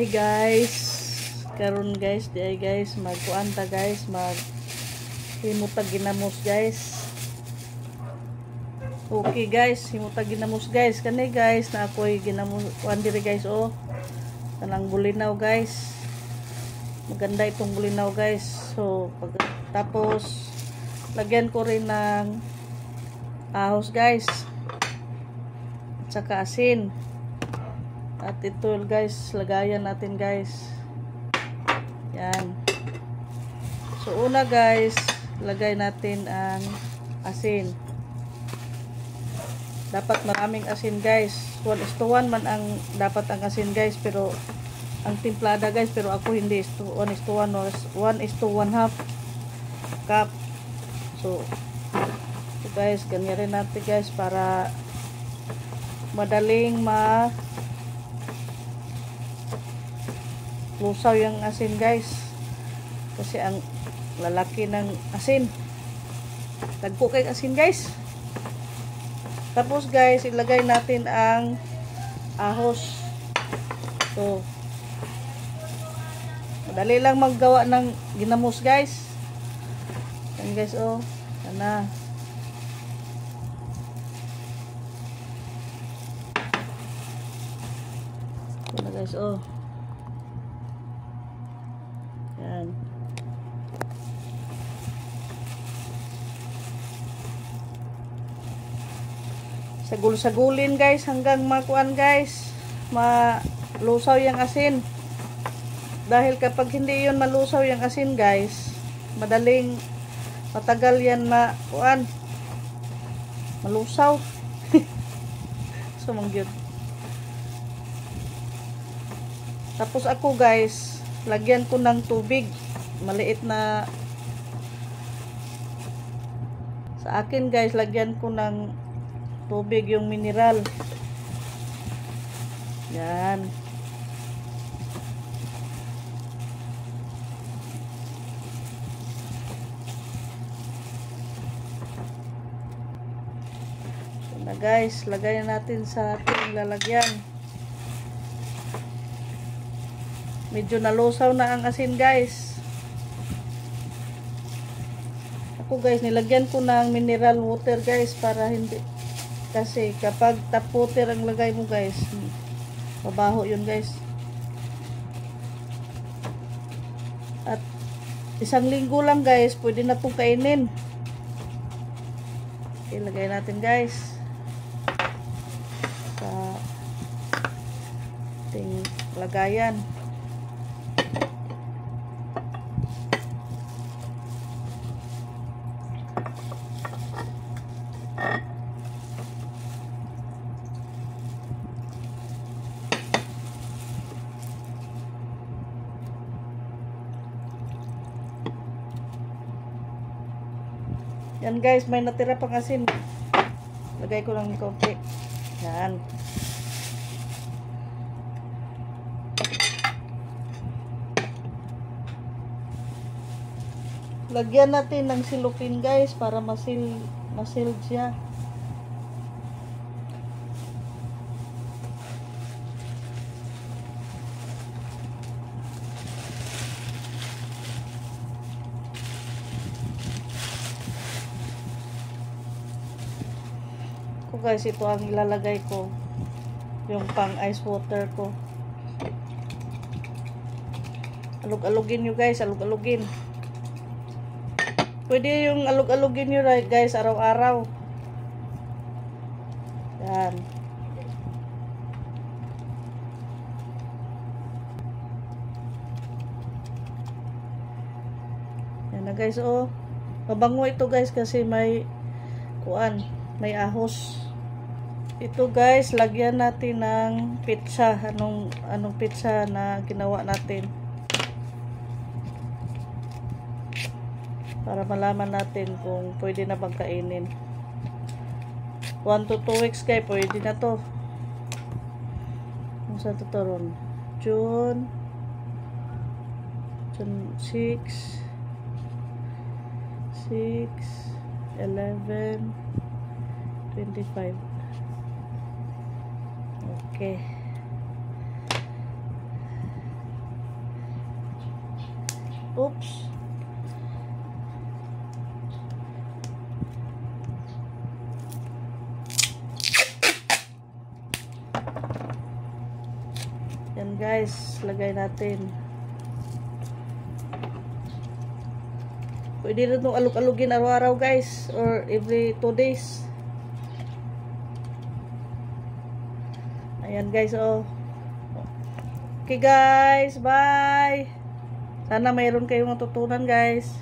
Hi guys, karon guys, di ay guys magkuanta guys, mag himutag ginamos guys. Okay guys, himutag ginamos guys. Kani guys na ako'y ginamos kuan diri guys oh. Kanang bulinaw guys. Maganda itong bulinaw guys. So tapos lagyan ko rin ng ahos guys. At saka asin. At ito guys, lagayan natin guys. Yan. So una guys, lagay natin ang asin. Dapat maraming asin guys. 1:1 man ang dapat ang asin guys, pero ang timplada guys, pero ako hindi 1:1, 1:1/2 cup. So guys, ganyan rin natin guys para madaling lusaw yung asin guys, kasi ang lalaki ng asin, tagpo kay asin guys. Tapos guys, ilagay natin ang ahos. So madali lang maggawa ng ginamos guys. Yan guys oh, sana yan guys oh. Yan. Sagul-sagulin guys hanggang makuan guys, malusaw yung asin. Dahil kapag hindi yun malusaw yung asin guys, matagal yan malusaw. So mangyod. Tapos ako guys, lagyan ko ng tubig, maliit na sa akin guys, lagyan ko ng tubig, yung mineral. Yan. So na guys, lagay natin sa ating lalagyan. Medyo nalusaw na ang asin guys. Ako guys, nilagyan ko ng mineral water guys, para hindi, kasi kapag tap water ang lagay mo guys, mabaho yun guys. At 1 linggo lang guys, pwede na itong kainin. Ilagay natin guys sa ating lagayan. Yan guys, may natira pang asin. Lagay ko lang ng konti. Yan. Lagyan natin ng silupin guys, para masil siya. Guys, ito ang ilalagay ko, yung pang ice water ko. Alug-alugin nyo guys, alug-alugin. Pwede yung alug-alugin nyo right guys, araw-araw. Yan. Yan na guys oh. Mabango ito guys, kasi may may ahos. Ito guys, lagyan natin ng pizza. Anong pizza na ginawa natin, para malaman natin kung pwede na bang kainin. 1 to 2 weeks guys, pwede na to. Kung sa tuturon, June 6 11 25. Okay. Oops. Yan guys, lagay natin. Pwede rin itong alug-alugin araw-araw guys, or every 2 days. Ayan guys, oh. Okay guys, bye. Sana mayroon kayong matutunan guys.